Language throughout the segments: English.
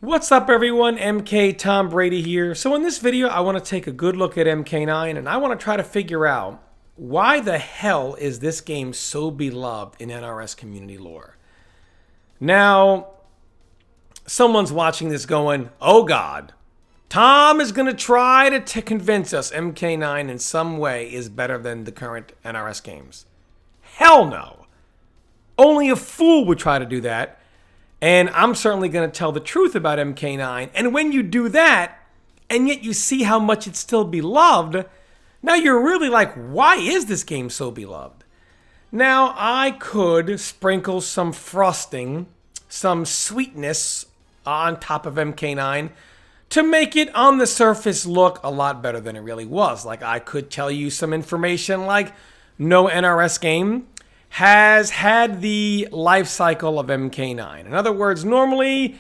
What's up everyone, MK Tom Brady here. So in this video, I want to take a good look at MK9 and I want to try to figure out why the hell is this game so beloved in NRS community lore. Now, someone's watching this going, oh God, Tom is going to try to convince us MK9 in some way is better than the current NRS games. Hell no. Only a fool would try to do that. And I'm certainly going to tell the truth about MK9. And when you do that, and yet you see how much it's still beloved, now you're really like, why is this game so beloved? Now, I could sprinkle some frosting, some sweetness on top of MK9 to make it on the surface look a lot better than it really was. Like I could tell you some information like no NRS game has had the life cycle of MK9. In other words, normally,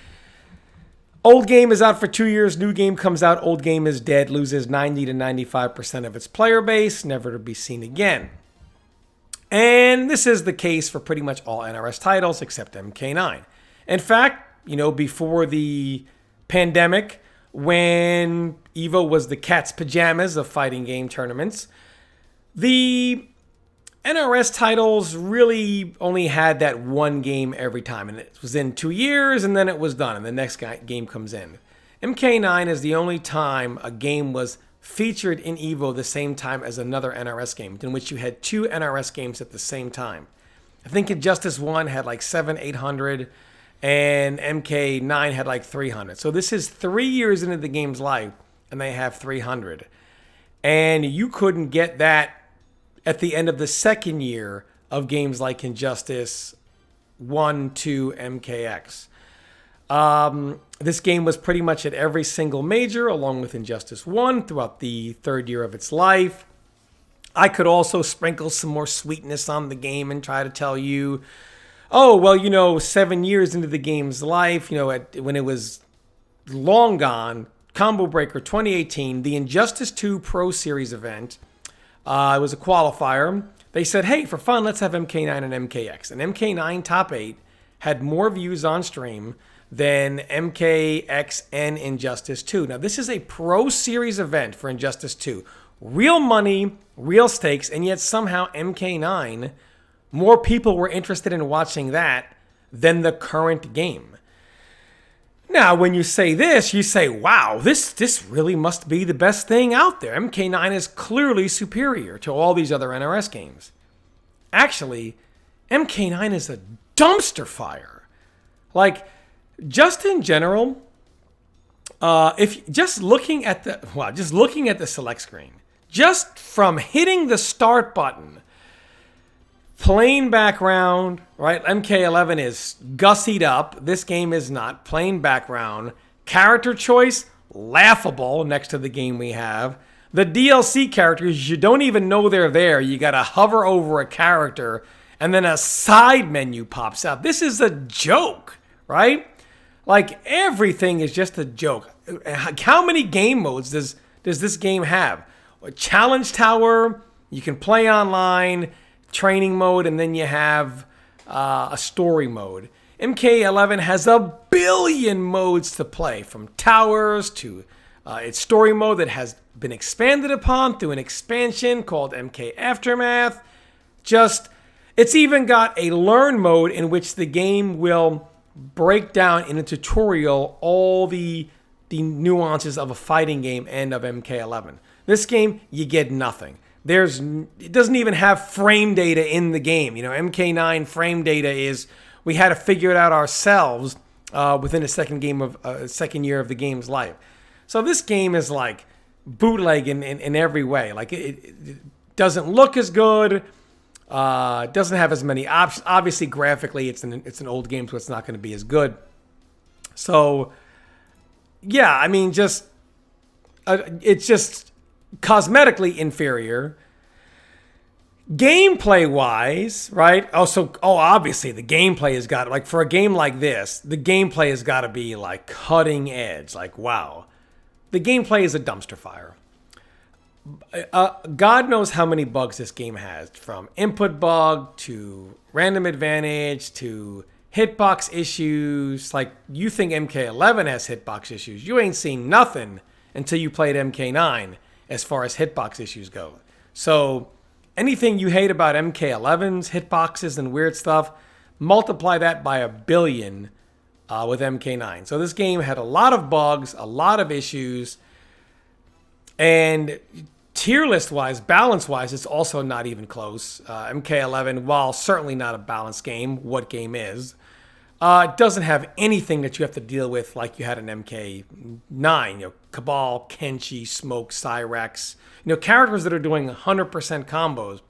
old game is out for 2 years, new game comes out, old game is dead, loses 90 to 95% of its player base, never to be seen again. And this is the case for pretty much all NRS titles except MK9. In fact, before the pandemic, when EVO was the cat's pajamas of fighting game tournaments, the NRS titles really only had that one game every time, and it was in 2 years, and then it was done, and the next game comes in. MK9 is the only time a game was featured in EVO the same time as another NRS game, in which you had two NRS games at the same time. I think Injustice 1 had like 800, and MK9 had like 300. So this is 3 years into the game's life, and they have 300. And you couldn't get that at the end of the second year of games like Injustice 1, 2, MKX. This game was pretty much at every single major, along with Injustice 1, throughout the third year of its life. I could also sprinkle some more sweetness on the game and try to tell you, oh, well, 7 years into the game's life, when it was long gone, Combo Breaker 2018, the Injustice 2 Pro Series event, it was a qualifier. They said, hey, for fun, let's have MK9 and MKX. And MK9 Top 8 had more views on stream than MKX and Injustice 2. Now, this is a Pro Series event for Injustice 2. Real money, real stakes, and yet somehow MK9, more people were interested in watching that than the current game. Now, when you say this, you say, wow, this really must be the best thing out there. MK9 is clearly superior to all these other NRS games. Actually, MK9 is a dumpster fire. Like, just in general, if just looking at the select screen, just from hitting the start button, plain background, right? MK11 is gussied up. This game is not. Plain background. Character choice, laughable next to the game we have. The DLC characters, you don't even know they're there. You got to hover over a character, and then a side menu pops out. This is a joke, right? Like, everything is just a joke. How many game modes does this game have? A challenge tower, you can play online, training mode, and then you have a story mode. MK11 has a billion modes to play, from towers to its story mode that has been expanded upon through an expansion called MK Aftermath. It's even got a learn mode in which the game will break down in a tutorial all the nuances of a fighting game and of MK11. This game, you get nothing. It doesn't even have frame data in the game. MK9 frame data is, we had to figure it out ourselves within a second year of the game's life. So this game is like bootleg in every way. Like it doesn't look as good. Doesn't have as many options. Obviously, graphically, it's an old game, so it's not going to be as good. So, yeah, I mean, it's just cosmetically inferior. Gameplay wise, right? Obviously the gameplay has got, like, for a game like this, the gameplay has got to be like cutting edge. Like, wow, the gameplay is a dumpster fire. God knows how many bugs this game has, from input bug to random advantage to hitbox issues, like you think MK11 has hitbox issues. You ain't seen nothing until you played MK9 as far as hitbox issues go. So anything you hate about MK11's hitboxes and weird stuff, multiply that by 1,000,000,000 with MK9. So this game had a lot of bugs, a lot of issues, and tier list wise, balance wise, it's also not even close. MK11, while certainly not a balanced game, what game is? It doesn't have anything that you have to deal with like you had in MK9. Cabal, Kenshi, Smoke, Cyrex. Characters that are doing 100% combos.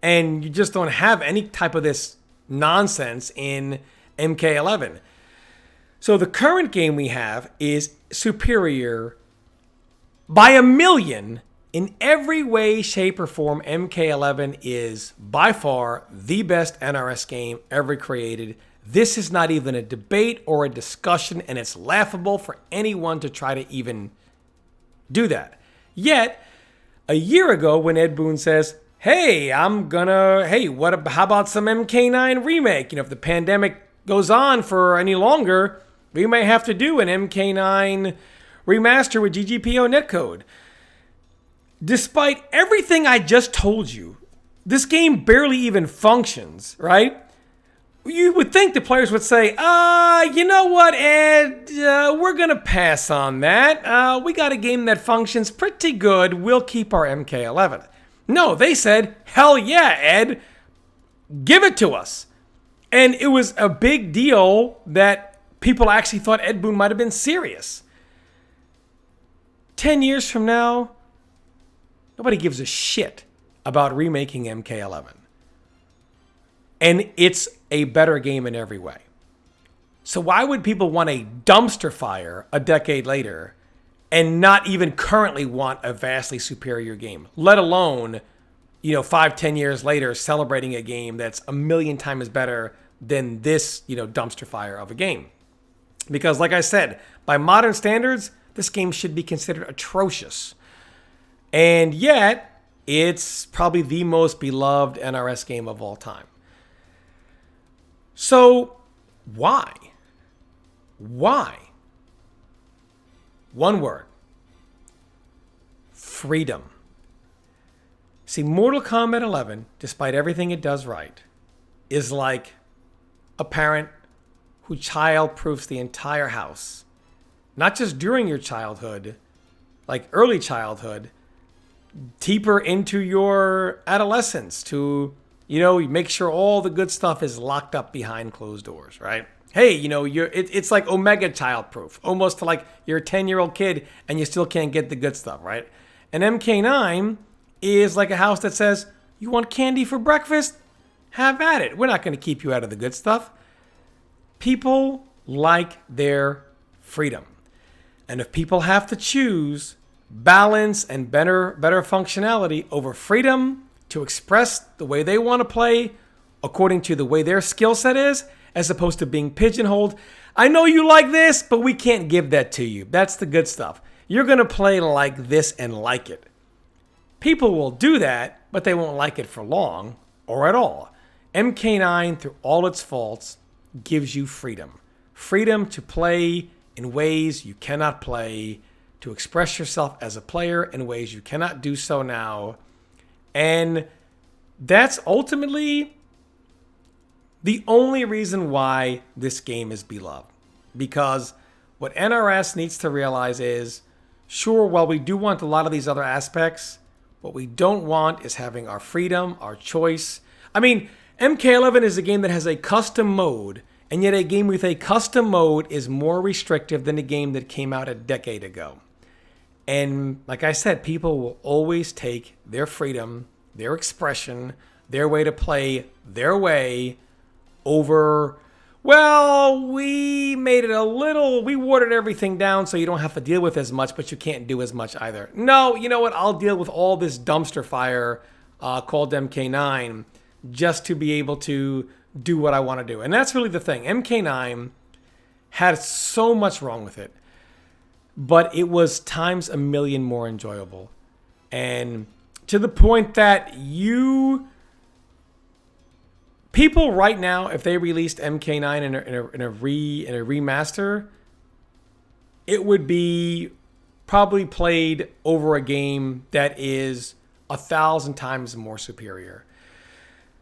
And you just don't have any type of this nonsense in MK11. So the current game we have is superior by 1,000,000 in every way, shape, or form. MK11 is by far the best NRS game ever created. This is not even a debate or a discussion, and it's laughable for anyone to try to even do that. Yet, a year ago when Ed Boon says, hey, how about some MK9 remake? If the pandemic goes on for any longer, we may have to do an MK9 remaster with GGPO netcode. Despite everything I just told you, this game barely even functions, right? You would think the players would say, you know what, Ed, we're going to pass on that. We got a game that functions pretty good. We'll keep our MK11. No, they said, hell yeah, Ed, give it to us. And it was a big deal that people actually thought Ed Boon might have been serious. 10 years from now, nobody gives a shit about remaking MK11. And it's a better game in every way. So why would people want a dumpster fire a decade later and not even currently want a vastly superior game, let alone, 5-10 years later celebrating a game that's 1,000,000 times better than this, dumpster fire of a game? Because like I said, by modern standards, this game should be considered atrocious. And yet, it's probably the most beloved NRS game of all time. So, why? Why? One word. Freedom. See, Mortal Kombat 11, despite everything it does right, is like a parent who child-proofs the entire house. Not just during your childhood, like early childhood, deeper into your adolescence to, make sure all the good stuff is locked up behind closed doors, right? Hey, it's like Omega child-proof, almost to like you're a 10-year-old kid and you still can't get the good stuff, right? And MK9 is like a house that says, you want candy for breakfast? Have at it. We're not going to keep you out of the good stuff. People like their freedom. And if people have to choose balance and better functionality over freedom to express the way they want to play according to the way their skill set is, as opposed to being pigeonholed, I know you like this, but we can't give that to you. That's the good stuff. You're going to play like this and like it. People will do that, but they won't like it for long or at all. MK9, through all its faults, gives you freedom. Freedom to play in ways you cannot play, to express yourself as a player in ways you cannot do so now. And that's ultimately the only reason why this game is beloved. Because what NRS needs to realize is, sure, while we do want a lot of these other aspects, what we don't want is having our freedom, our choice. I mean, MK11 is a game that has a custom mode, and yet a game with a custom mode is more restrictive than a game that came out a decade ago. And like I said, people will always take their freedom, their expression, their way to play their way over, well, we made it we watered everything down so you don't have to deal with as much, but you can't do as much either. No, you know what? I'll deal with all this dumpster fire called MK9 just to be able to do what I want to do. And that's really the thing. MK9 had so much wrong with it, but it was times 1,000,000 more enjoyable. And to the point that you People right now, if they released MK9 in a remaster, it would be probably played over a game that is 1,000 times more superior.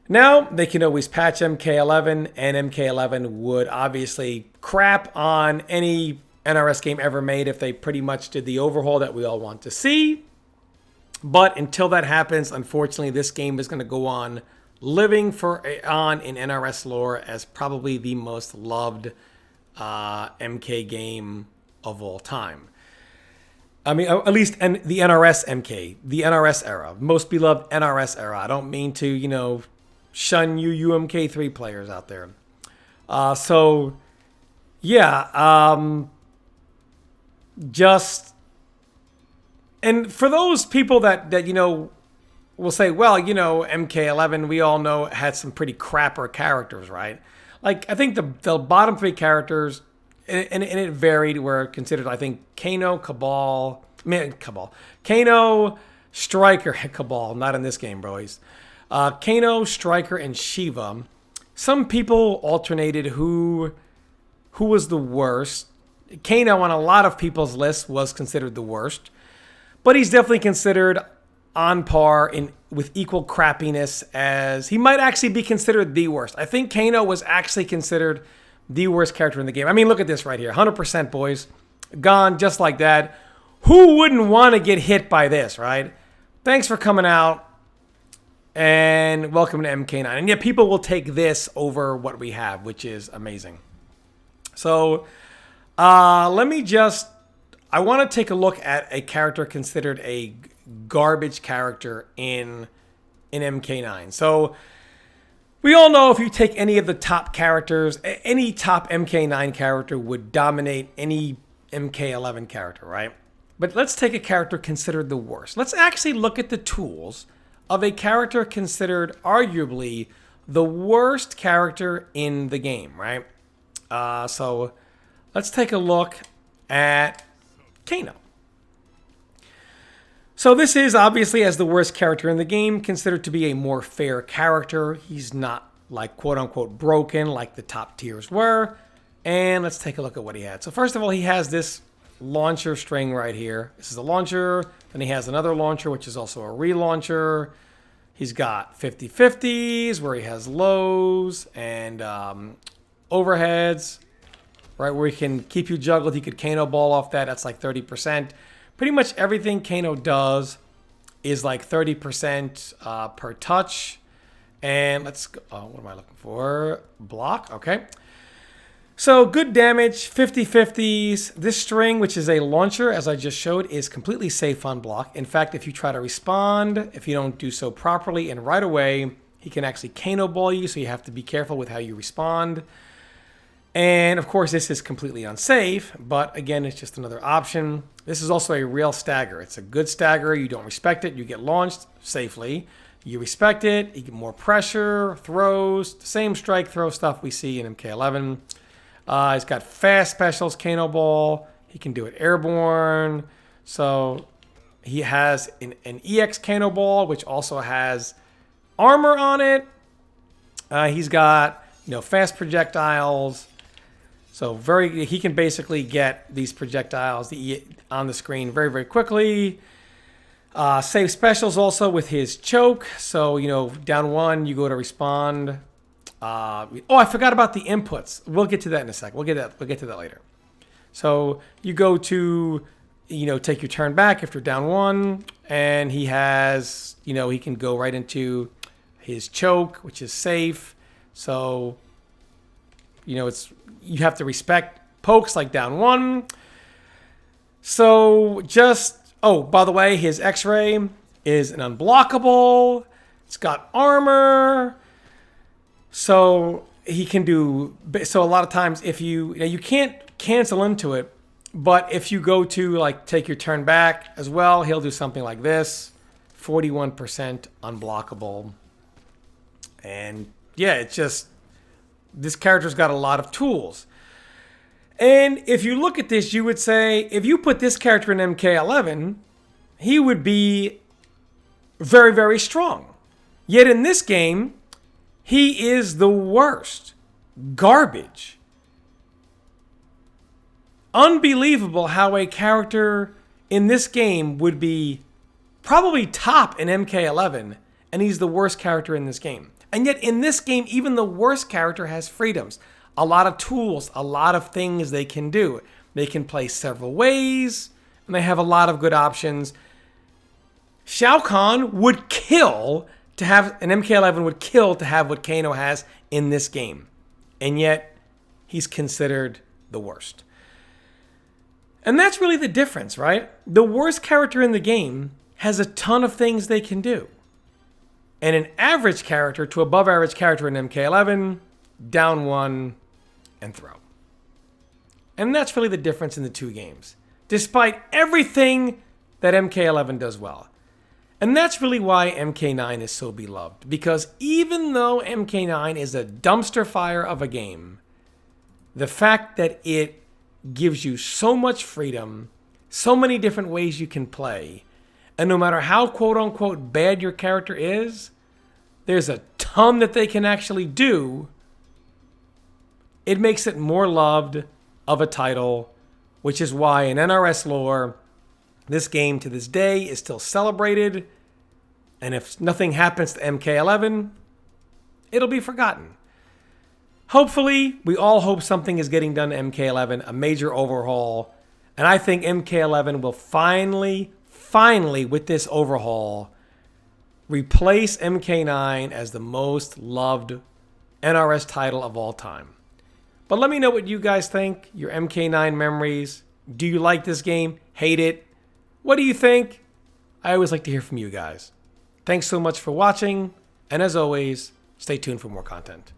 Now, they can always patch MK11, and MK11 would obviously crap on any NRS game ever made if they pretty much did the overhaul that we all want to see. But until that happens, unfortunately, this game is going to go on living on in NRS lore as probably the most loved MK game of all time. I mean, at least the NRS MK, the NRS era, most beloved NRS era. I don't mean to, shun you UMK3 players out there. And for those people that will say, well, MK11, we all know had some pretty crapper characters, right? Like, I think the bottom three characters, and it varied, were considered, I think, Kano, Striker, Cabal, not in this game, boys. Kano, Striker, and Shiva. Some people alternated who was the worst. Kano on a lot of people's lists was considered the worst, but he's definitely considered on par with equal crappiness as he might actually be considered the worst. I think Kano was actually considered the worst character in the game. I mean, look at this right here. 100%, boys. Gone just like that. Who wouldn't want to get hit by this, right? Thanks for coming out, and welcome to MK9. And yeah, people will take this over what we have, which is amazing. So I want to take a look at a character considered a garbage character in MK9. So we all know if you take any of the top characters, any top MK9 character would dominate any MK11 character, right? But let's take a character considered the worst. Let's actually look at the tools of a character considered arguably the worst character in the game, right? So let's take a look at Kano. So this is obviously, as the worst character in the game, considered to be a more fair character. He's not like quote-unquote broken like the top tiers were. And let's take a look at what he had. So first of all, he has this launcher string right here. This is a launcher. Then he has another launcher, which is also a relauncher. He's got 50-50s where he has lows and overheads, right, where he can keep you juggled. He could Kano ball off that. That's like 30%. Pretty much everything Kano does is like 30% per touch. And let's go. What am I looking for? Block. Okay. So good damage, 50-50s. This string, which is a launcher, as I just showed, is completely safe on block. In fact, if you try to respond, if you don't do so properly and right away, he can actually Kano ball you, so you have to be careful with how you respond. And of course, this is completely unsafe, but again, it's just another option. This is also a real stagger. It's a good stagger. You don't respect it, you get launched safely. You respect it, you get more pressure, throws, the same strike throw stuff we see in MK11. He's got fast specials, Kano ball. He can do it airborne. So he has an EX Kano ball, which also has armor on it. He's got fast projectiles. So he can basically get these projectiles on the screen very, very quickly. Save specials also with his choke. So, down one, you go to respond. I forgot about the inputs. We'll get to that in a sec. We'll get to that later. So you go to, take your turn back after down one, and he has, he can go right into his choke, which is safe. So, you have to respect pokes like down one. So by the way, his X-ray is an unblockable. It's got armor. So he can do, so a lot of times if you can't cancel into it, but if you go to take your turn back as well, he'll do something like this, 41% unblockable. And yeah, it's just, this character's got a lot of tools. And if you look at this, you would say, if you put this character in MK11, he would be very, very strong. Yet in this game, He is the worst. Garbage. Unbelievable how a character in this game would be probably top in MK11, and he's the worst character in this game. And yet in this game, even the worst character has freedoms. A lot of tools, a lot of things they can do. They can play several ways, and they have a lot of good options. Shao Kahn would kill to have, an MK11 would kill to have what Kano has in this game. And yet, he's considered the worst. And that's really the difference, right? The worst character in the game has a ton of things they can do. And an average character to above average character in MK11, down one and throw. And that's really the difference in the two games, despite everything that MK11 does well. And that's really why MK9 is so beloved, because even though MK9 is a dumpster fire of a game, the fact that it gives you so much freedom, so many different ways you can play, and no matter how quote-unquote bad your character is, there's a ton that they can actually do. It makes it more loved of a title, which is why in NRS lore, this game to this day is still celebrated. And if nothing happens to MK11, it'll be forgotten. Hopefully, we all hope something is getting done to MK11, a major overhaul. And I think MK11 will finally, with this overhaul, replace MK9 as the most loved NRS title of all time. But let me know what you guys think, your MK9 memories. Do you like this game? Hate it? What do you think? I always like to hear from you guys. Thanks so much for watching, and as always, stay tuned for more content.